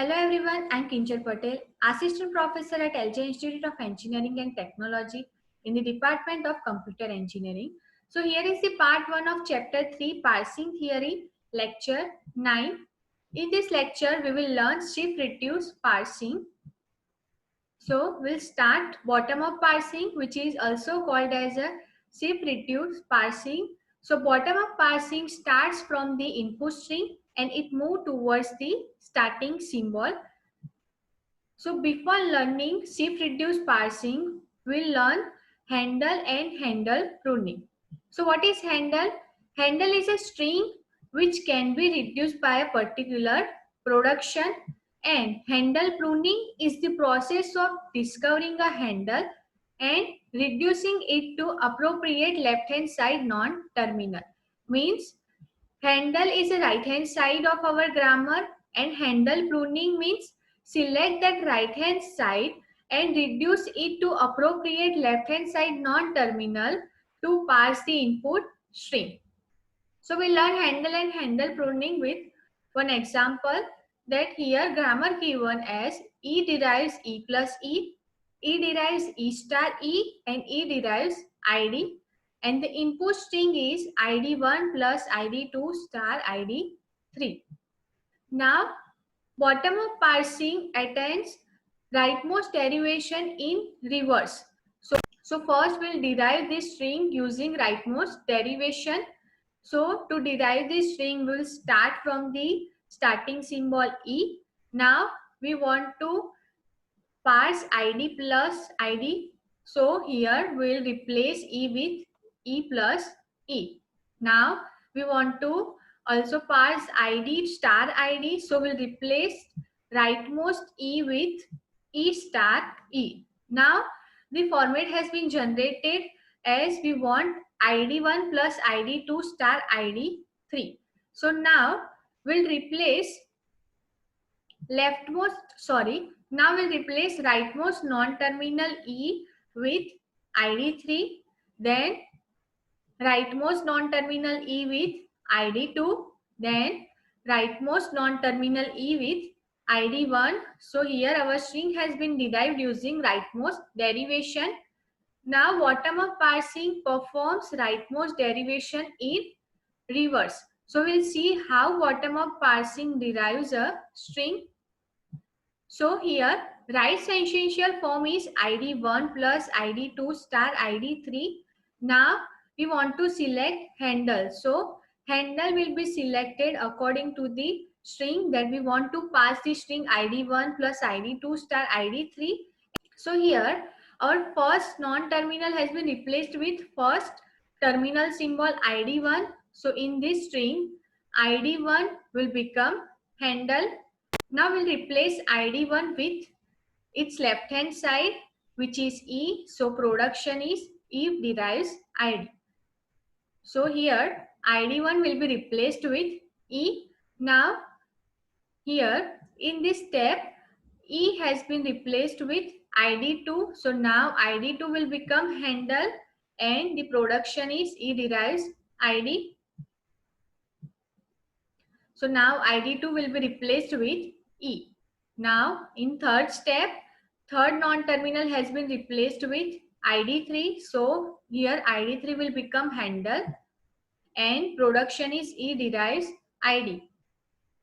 Hello everyone, I'm Kinchal Patel, Assistant Professor at LJ Institute of Engineering and Technology in the Department of Computer Engineering. So here is the part 1 of Chapter 3 Parsing Theory, Lecture 9. In this lecture, we will learn shift reduce parsing. So we'll start bottom-up parsing, which is also called as a shift reduce parsing. So bottom-up parsing starts from the input string and it moves towards the starting symbol. So before learning shift reduce parsing, we'll learn handle and handle pruning. So what is handle? Handle is a string which can be reduced by a particular production, and handle pruning is the process of discovering a handle and reducing it to appropriate left hand side non-terminal. Means handle is the right hand side of our grammar, and handle pruning means select that right hand side and reduce it to appropriate left hand side non-terminal to parse the input string. So we learn handle and handle pruning with one example, that here grammar given as E derives E plus E derives E star E, and E derives ID, and the input string is ID1 plus ID2 star ID3. Now bottom-up parsing attains rightmost derivation in reverse. So first we'll derive this string using rightmost derivation. So to derive this string, we'll start from the starting symbol E. Now we want to parse ID plus ID. So here we'll replace E with E plus E. Now we want to also parse ID star ID. So we'll replace rightmost E with E star E. Now the format has been generated as we want ID1 plus ID2 star ID3. So now we'll replace rightmost non-terminal E with ID3, then rightmost non-terminal E with ID2, then rightmost non-terminal E with ID1. So here our string has been derived using rightmost derivation. Now bottom-up parsing performs rightmost derivation in reverse. So we'll see how bottom-up parsing derives a string. So here Wright's essential form is ID1 plus ID2 star ID3. Now we want to select handle. So handle will be selected according to the string that we want to pass the string ID1 plus ID2 star ID3. So here our first non-terminal has been replaced with first terminal symbol ID1. So in this string ID1 will become handle. Now we'll replace ID1 with its left hand side, which is E. So production is E derives ID. So here ID1 will be replaced with E. Now here in this step E has been replaced with ID2. So now ID2 will become handle and the production is E derives ID. So now ID2 will be replaced with E. Now in third step, third non-terminal has been replaced with ID3. So here ID3 will become handle and production is E derives ID.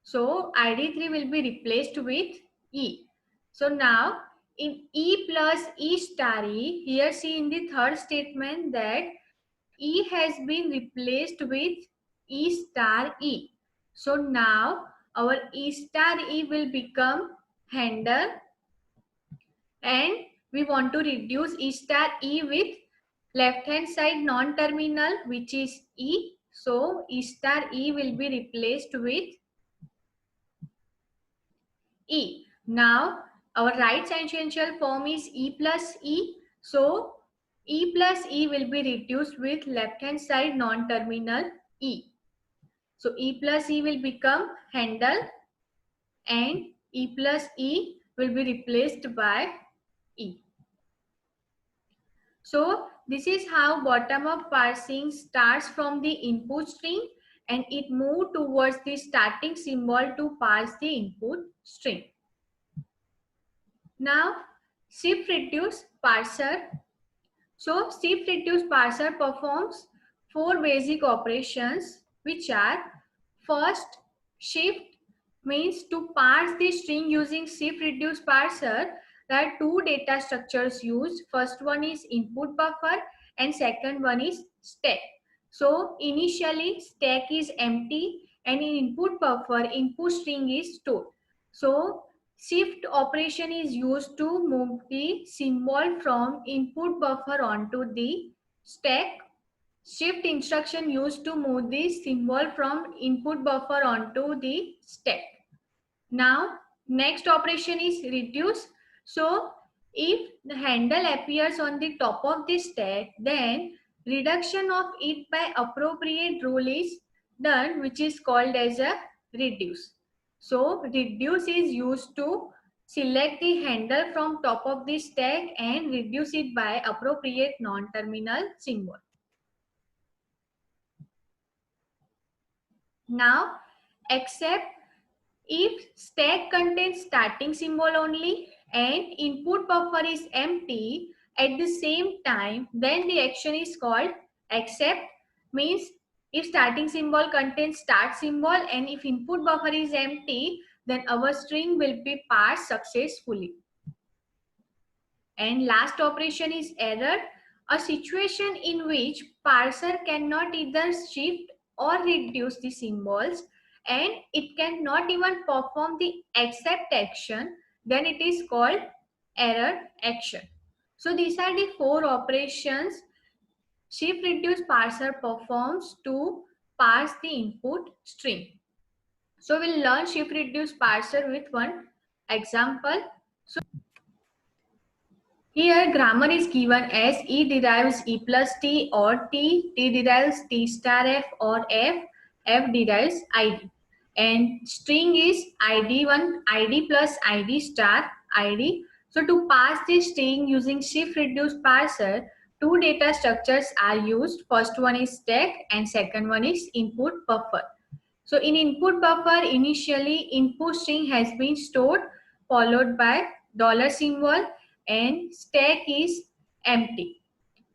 So ID3 will be replaced with E. So now in E plus E star E, here see in the third statement that E has been replaced with E star E. So now our E star E will become handle and we want to reduce E star E with left hand side non-terminal, which is E. So E star E will be replaced with E. Now our right essential form is E plus E. So E plus E will be reduced with left hand side non-terminal E. So E plus E will become handle and E plus E will be replaced by E. So this is how bottom-up parsing starts from the input string and it moves towards the starting symbol to parse the input string. Now shift reduce parser. So shift reduce parser performs four basic operations, which are: first, shift means to parse the string using shift reduce parser. There are two data structures used. First one is input buffer and second one is stack. So initially stack is empty and in input buffer input string is stored. So shift operation is used to move the symbol from input buffer onto the stack. Shift instruction used to move the symbol from input buffer onto the stack. Now next operation is reduce. So if the handle appears on the top of the stack, then reduction of it by appropriate rule is done, which is called as a reduce. So reduce is used to select the handle from top of the stack and reduce it by appropriate non-terminal symbol. Now except if stack contains starting symbol only and input buffer is empty at the same time, then the action is called except. Means if starting symbol contains start symbol and if input buffer is empty, then our string will be parsed successfully. And last operation is error, a situation in which parser cannot either shift or reduce the symbols and it cannot even perform the except action, then it is called error action. So these are the four operations shift reduce parser performs to parse the input string. So we'll learn shift reduce parser with one example. Here grammar is given as E derives E plus T or T derives T star F or F derives ID. And string is ID1, ID plus ID star ID. So to pass this string using shift reduce parser, two data structures are used. First one is stack and second one is input buffer. So in input buffer, initially input string has been stored followed by dollar symbol and stack is empty.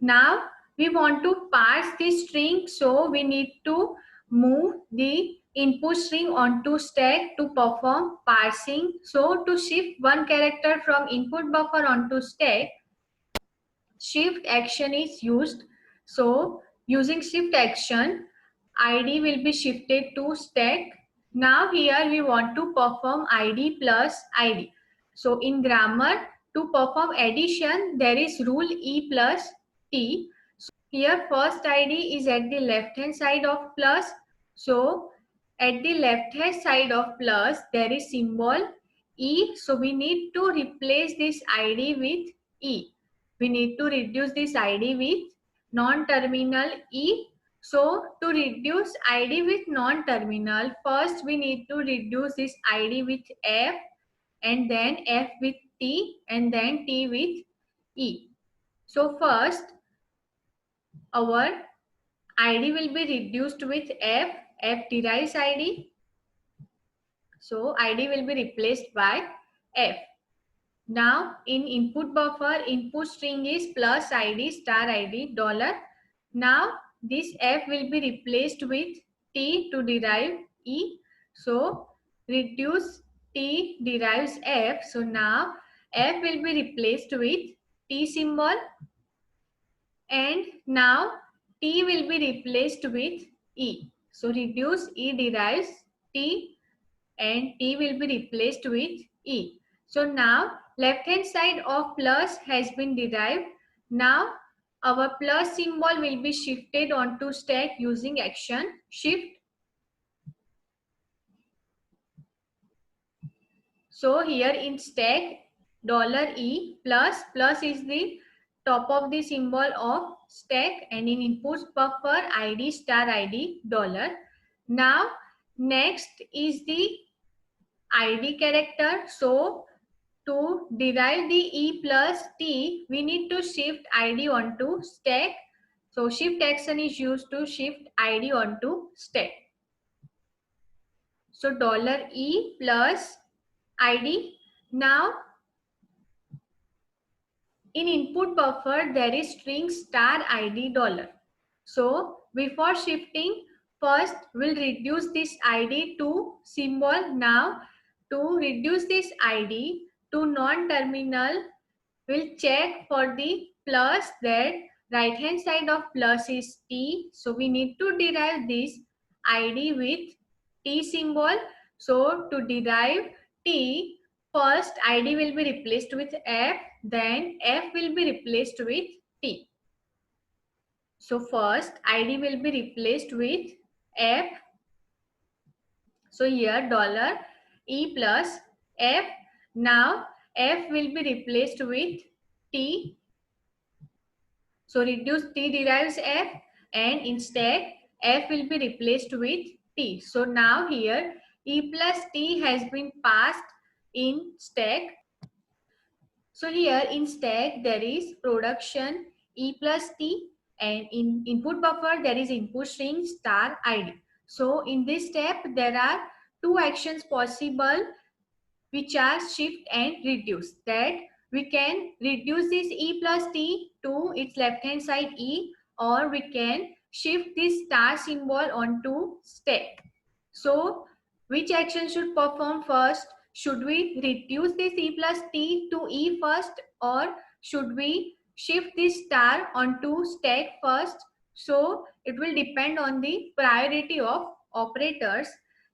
Now we want to parse this string, so we need to move the input string onto stack to perform parsing. So to shift one character from input buffer onto stack, shift action is used. So using shift action, ID will be shifted to stack. Now here we want to perform ID plus ID. So in grammar, to perform addition, there is rule E plus T. So here first ID is at the left hand side of plus. So at the left hand side of plus, there is symbol E. So we need to replace this ID with E. We need to reduce this ID with non-terminal E. So to reduce ID with non-terminal, first we need to reduce this ID with F and then F with T and then T with E. So first our ID will be reduced with F. F derives ID. So ID will be replaced by F. Now in input buffer, input string is plus ID star ID dollar. Now this F will be replaced with T to derive E. So reduce T derives F. So now F will be replaced with T symbol and now T will be replaced with E. So reduce E derives T and T will be replaced with E. So now left hand side of plus has been derived. Now our plus symbol will be shifted onto stack using action shift. So here in stack $E plus is the top of the symbol of stack and in input buffer ID star ID dollar. Now next is the ID character. So to derive the E plus T, we need to shift ID onto stack. So shift action is used to shift ID onto stack. So $E plus ID. Now in input buffer there is string star id dollar. So before shifting, first we'll reduce this id to symbol. Now to reduce this id to non-terminal, we'll check for the plus, that right hand side of plus is t. So we need to derive this id with t symbol. So to derive t, first id will be replaced with f, then f will be replaced with t. So first id will be replaced with f. So here dollar e plus f. Now f will be replaced with t. So reduce t derives f, and instead f will be replaced with t. So now here e plus t has been passed in stack. So here in stack there is production e plus t, and in input buffer there is input string star id. So in this step there are two actions possible, which are shift and reduce. That we can reduce this e plus t to its left hand side e, or we can shift this star symbol onto stack. So which action should perform first? Should we reduce this e plus t to e first, or should we shift this star onto stack first? So it will depend on the priority of operators,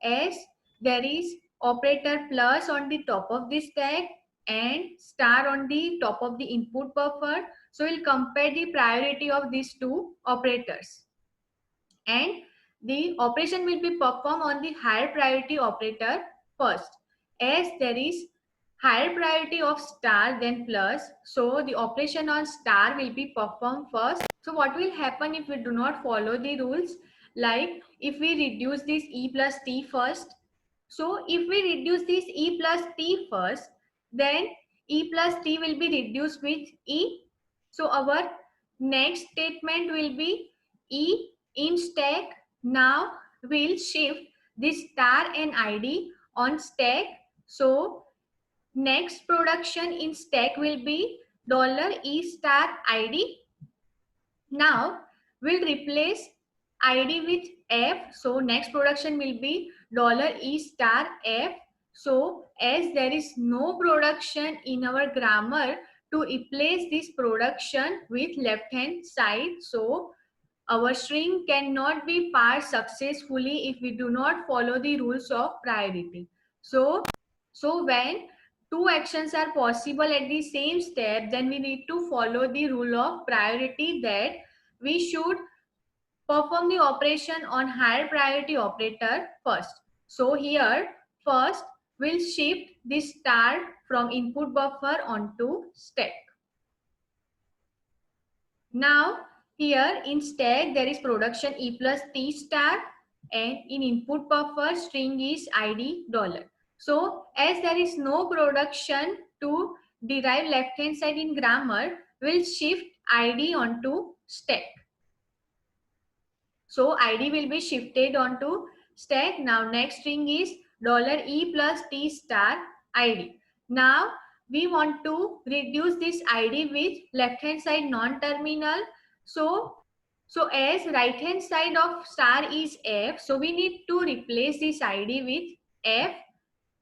as there is operator plus on the top of the stack and star on the top of the input buffer. So we'll compare the priority of these two operators, and the operation will be performed on the higher priority operator first. As there is higher priority of star than plus, so the operation on star will be performed first. So what will happen if we do not follow the rules? Like if we reduce this e plus t first, so if we reduce this e plus t first, then e plus t will be reduced with e. So our next statement will be e in stack. Now we'll shift this star and id on stack. So next production in stack will be $e star id. Now we'll replace id with f. So next production will be $e star f. So as there is no production in our grammar to replace this production with left hand side, so our string cannot be parsed successfully if we do not follow the rules of priority. So when two actions are possible at the same step, then we need to follow the rule of priority, that we should perform the operation on higher priority operator first. So here first we'll shift this star from input buffer onto stack. Now here in stack there is production e plus t star, and in input buffer string is id dollar. So as there is no production to derive left hand side in grammar, we'll shift id onto stack. So id will be shifted onto stack. Now next string is $e plus t star id. Now we want to reduce this id with left hand side non-terminal. So as right hand side of star is f, so we need to replace this id with f.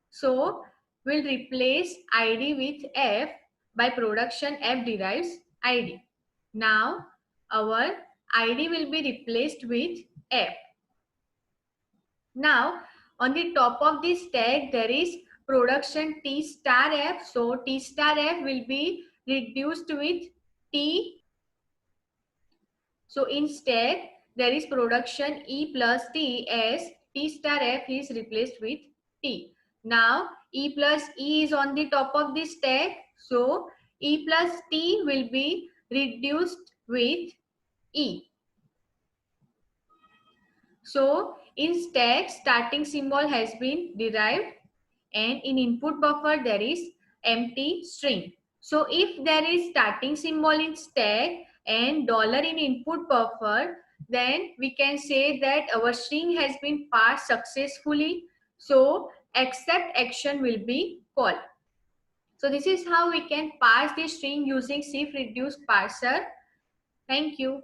So we'll replace id with f by production f derives id. Now our id will be replaced with f. Now on the top of this stack there is production t star f. So t star f will be reduced with t. So instead there is production e plus t, as t star f is replaced with t. Now e plus e is on the top of the stack. So e plus t will be reduced with e. So in stack starting symbol has been derived, and in input buffer there is empty string. So if there is starting symbol in stack and dollar in input buffer, then we can say that our string has been parsed successfully. So accept action will be called. So this is how we can parse the string using CF reduce parser. Thank you.